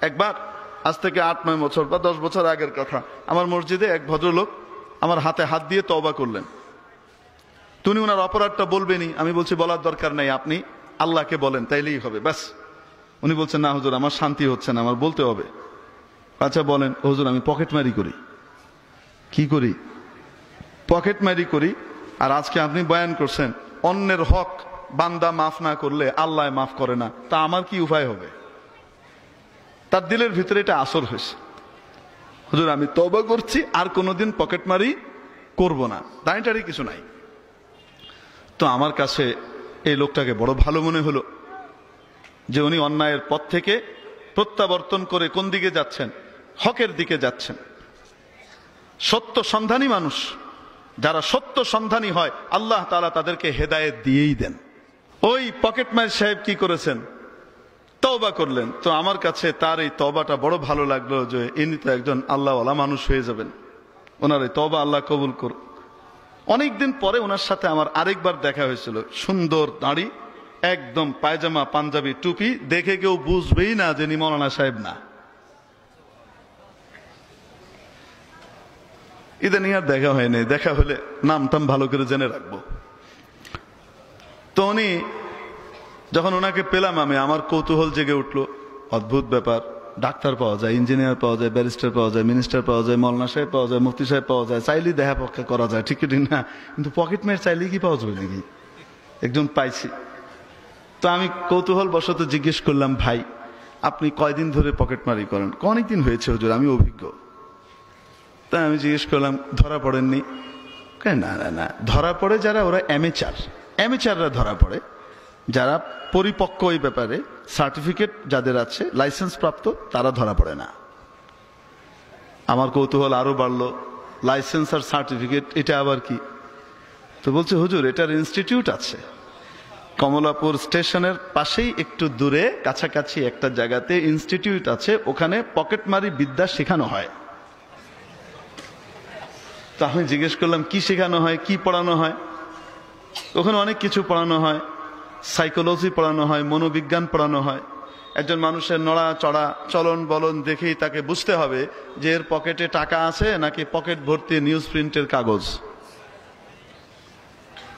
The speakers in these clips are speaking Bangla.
একবার আজ থেকে 8-9 বছর বা 10 বছর আগের কথা, আমার মসজিদে এক ভদ্রলোক আমার হাতে হাত দিয়ে তওবা করলেন। তিনি ওনার অপরাধটা বলবেনই, আমি বলছি বলার দরকার নাই, আপনি আল্লাহকে বলেন তাইলেই হবে, ব্যাস। উনি বলছেন না হুজুর আমার শান্তি হচ্ছে না, আমার বলতে হবে। আচ্ছা বলেন। হুজুর আমি পকেটমারি করি। কি করি? পকেটমারি করি। আর আজকে আপনি বয়ান করছেন অন্যের হক বান্দা মাফ না করলে আল্লাহ মাফ করে না, তা আমার কি উপায় হবে? তার দিলের ভিতরে এটা আসর হয়েছে। হুজুর আমি তওবা করছি, আর কোনোদিন পকেটমারি করব না, দাঁড়িটারি কিছু নাই। তো আমার কাছে এই লোকটাকে বড় ভালো মনে হলো যে উনি অন্যায়ের পথ থেকে প্রত্যাবর্তন করে কোন দিকে যাচ্ছেন? হকের দিকে যাচ্ছেন। সত্য সন্ধানী মানুষ, যারা সত্য সন্ধানী হয় আল্লাহ তাআলা তাদেরকে হেদায়েত দিয়েই দেন। ওই পকেটমার সাহেব কি করেছেন? তওবা করলেন। তো আমার কাছে তার এই তওবাটা বড় ভালো লাগলো যে ইনি তো একজন আল্লাহওয়ালা মানুষ হয়ে যাবেন, ওনার এই তওবা আল্লাহ কবুল করুন। অনেকদিন পরে ওনার সাথে আমার আরেকবার দেখা হয়েছিল। সুন্দর দাড়ি, একদম পায়জামা পাঞ্জাবি টুপি, দেখে কেউ বুঝবেই না যে ইনি মৌলানা সাহেব না। ইদানিং আর দেখা হয়নি, দেখা হলে নাম টাম ভালো করে জেনে রাখবো। তো উনি যখন ওনাকে পেলাম আমি, আমার কৌতূহল জেগে উঠলো। অদ্ভুত ব্যাপার, ডাক্তার পাওয়া যায়, ইঞ্জিনিয়ার পাওয়া যায়, ব্যারিস্টার পাওয়া যায়, মিনিস্টার পাওয়া যায়, মৌলানা সাহেব পাওয়া যায়, মুফতি সাহেব পাওয়া যায়, চাইলেই দেখা পক্ষে করা যায়, ঠিক না? কিন্তু পকেট মেয়ের চাইলেই কি পাওয়া যাবে নাকি? একজন পাইছি। তো আমি কৌতূহল বশত জিজ্ঞেস করলাম, ভাই আপনি কয়দিন ধরে পকেটমারি করেন? অনেকদিন হয়েছে হুজুর, আমি অভিজ্ঞ। তা আমি জিজ্ঞেস করলাম ধরা পড়েননি? না না না, ধরা পড়ে যারা, ওরা অ্যামেচাররা ধরা পড়ে। যারা পরিপক্ক এই ব্যাপারে, সার্টিফিকেট যাদের আছে, লাইসেন্স প্রাপ্ত, তারা ধরা পড়ে না। আমার কৌতূহল আরো বাড়লো, লাইসেন্স আর সার্টিফিকেট এটা আবার কি? তো বলছে হুজুর এটার ইনস্টিটিউট আছে কমলাপুর স্টেশনের পাশেই, একটু দূরে কাছাকাছি একটা জায়গাতে ইনস্টিটিউট আছে, ওখানে পকেটমারি বিদ্যা শেখানো হয়। তো আমি জিজ্ঞেস করলাম কি শেখানো হয়, কি পড়ানো হয়? ওখানে অনেক কিছু পড়ানো হয়, সাইকোলজি পড়ানো হয়, মনোবিজ্ঞান পড়ানো হয়। একজন মানুষের নড়া চড়া চলন বলন দেখেই তাকে বুঝতে হবে যে এর পকেটে টাকা আছে নাকি পকেট ভর্তি নিউজ প্রিন্টের কাগজ,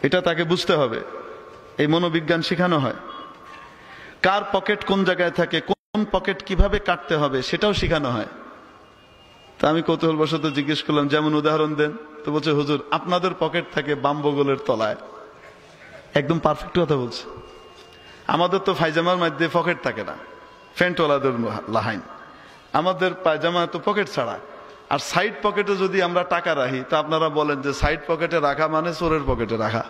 এটা তাকে বুঝতে হবে। এই মনোবিজ্ঞান শেখানো হয়। কার পকেট কোন জায়গায় থাকে, কোন পকেট কিভাবে কাটতে হবে, সেটাও শেখানো হয়। তা আমি কৌতূহলবশত জিজ্ঞেস করলাম যেমন উদাহরণ দেন। তো বলছে হুজুর আপনাদের পকেট থাকে বাম বগলের তলায়। একদম পারফেক্ট কথা বলছে। আমাদের তো পায়জামার মধ্যে পকেট থাকে না, ফ্যান্টওয়ালাদের লাহাইন। আমাদের পায়জামা তো পকেট ছাড়া। আর সাইড পকেটে যদি আমরা টাকা রাখি, তা আপনারা বলেন যে সাইড পকেটে রাখা মানে চোরের পকেটে রাখা,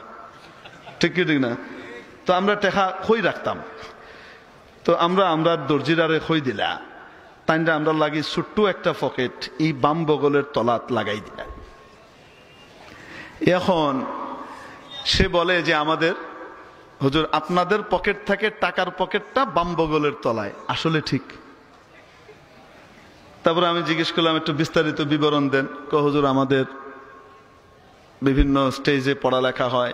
ঠিক কি ঠিক না? তো আমরা টাকা খই রাখতাম। তো আমরা দর্জিরারে খই দিলা, তাই আমরা লাগি ছোট্ট একটা পকেট এই বাম বগলের তলাত লাগাই দিলা। এখন সে বলে যে আমাদের হুজুর আপনাদের পকেট থাকে, টাকার পকেটটা বাম বগলের তলায়। আসলে ঠিক। তারপরে আমি জিজ্ঞেস করলাম একটু বিস্তারিত বিবরণ দেন। হুজুর আমাদের বিভিন্ন স্টেজে পড়ালেখা হয়,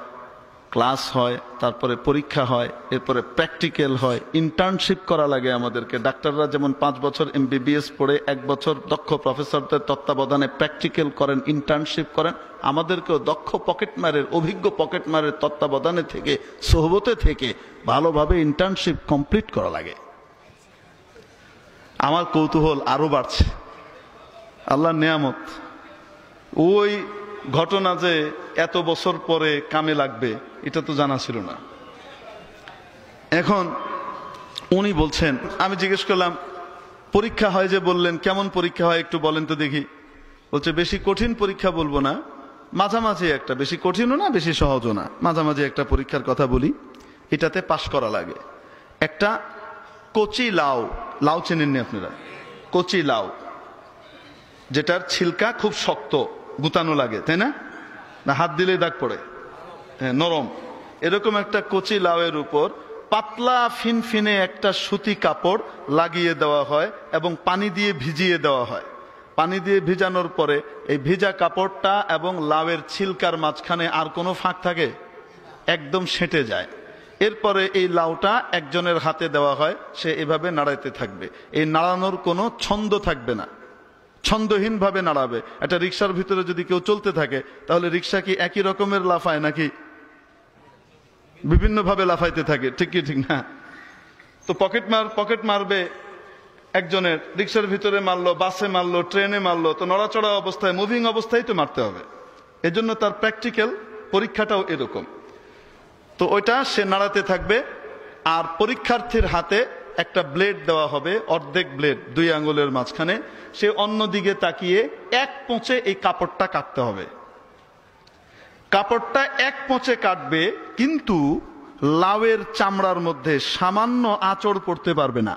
ক্লাস হয়, তারপরে পরীক্ষা হয়, এরপরে প্র্যাকটিক্যাল হয়, ইন্টার্নশিপ করা লাগে আমাদেরকে। ডাক্তাররা যেমন 5 বছর MBBS পড়ে 1 বছর দক্ষ প্রফেসরদের তত্ত্বাবধানে প্র্যাকটিক্যাল করেন, ইন্টার্নশিপ করেন, আমাদেরকেও দক্ষ পকেটমারের, অভিজ্ঞ পকেটমারের তত্ত্বাবধানে থেকে, সোহবতে থেকে ভালোভাবে ইন্টার্নশিপ কমপ্লিট করা লাগে। আমার কৌতূহল আরো বাড়ছে। আল্লাহর নেয়ামত। ওই ঘটনা যে এত বছর পরে কামে লাগবে এটা তো জানা ছিল না। এখন উনি বলছেন, আমি জিজ্ঞেস করলাম পরীক্ষা হয় যে বললেন, কেমন পরীক্ষা হয় একটু বলেন তো দেখি। বলছে বেশি কঠিন পরীক্ষা বলবো না, মাঝামাঝি একটা, বেশি কঠিনও না বেশি সহজও না, মাঝামাঝি একটা পরীক্ষার কথা বলি। এটাতে পাশ করা লাগে। একটা কচি লাউ, লাউ চেনেননি আপনারা? কচি লাউ যেটার ছিলকা খুব শক্ত, গুতানো লাগে, তাই না? না হাত দিলেই দাগ পড়ে, হ্যাঁ নরম। এরকম একটা কচি লাউয়ের উপর পাতলা ফিনফিনে একটা সুতি কাপড় লাগিয়ে দেওয়া হয় এবং পানি দিয়ে ভিজিয়ে দেওয়া হয়। পানি দিয়ে ভিজানোর পরে এই ভিজা কাপড়টা এবং লাউয়ের ছিলকার মাঝখানে আর কোনো ফাঁক থাকে? একদম সেঁটে যায়। এরপরে এই লাউটা একজনের হাতে দেওয়া হয়, সে এভাবে নাড়াইতে থাকবে। এই নাড়ানোর কোনো ছন্দ থাকবে না, ছন্দহীন ভাবে নাড়াবে। একটা রিক্সার ভিতরে যদি কেউ চলতে থাকে তাহলে রিক্সা কি একই রকমের লাফায় নাকি বিভিন্ন ভাবে লাফাইতে থাকে? ঠিক কি ঠিক না? তো পকেট মারবে একজনের, রিক্সার ভিতরে মারলো, বাসে মারলো, ট্রেনে মারলো, তো নড়াচড়া অবস্থায়, মুভিং অবস্থায় তো মারতে হবে। এজন্য তার প্র্যাকটিক্যাল পরীক্ষাটাও এরকম। তো ওইটা সে নাড়াতে থাকবে, আর পরীক্ষার্থীর হাতে একটা ব্লেড দেওয়া হবে, অর্ধেক ব্লেড 2 আঙ্গুলের মাঝখানে। সে অন্যদিকে তাকিয়ে এক পোঁচে এই কাপড়টা কাটতে হবে। কাপড়টা এক পোঁচে কাটবে, কিন্তু লাউয়ের চামড়ার মধ্যে সামান্য আঁচড় পড়তে পারবে না।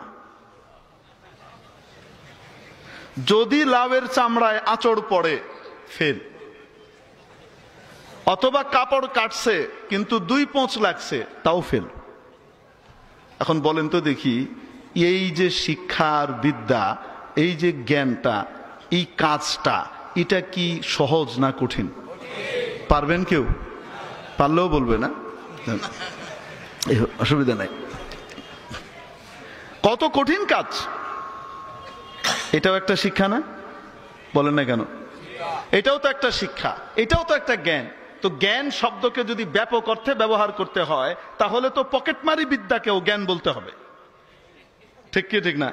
যদি লাউয়ের চামড়ায় আঁচড় পড়ে, ফেল। অথবা কাপড় কাটছে কিন্তু 2 পোঁচ লাগছে, তাও ফেল। এখন বলেন তো দেখি, এই যে শিক্ষার বিদ্যা, এই যে জ্ঞানটা, এই কাজটা, এটা কি সহজ না কঠিন? পারবেন কেউ? পারলেও বলবে না, অসুবিধা নাই। কত কঠিন কাজ! এটাও একটা শিক্ষা না? বলেন না কেন? এটাও তো একটা শিক্ষা, এটাও তো একটা জ্ঞান। তো জ্ঞান শব্দকে যদি ব্যাপক অর্থে ব্যবহার করতে হয়, তাহলে তো পকেটমারি বিদ্যাকেও জ্ঞান বলতে হবে। ঠিক কি ঠিক না?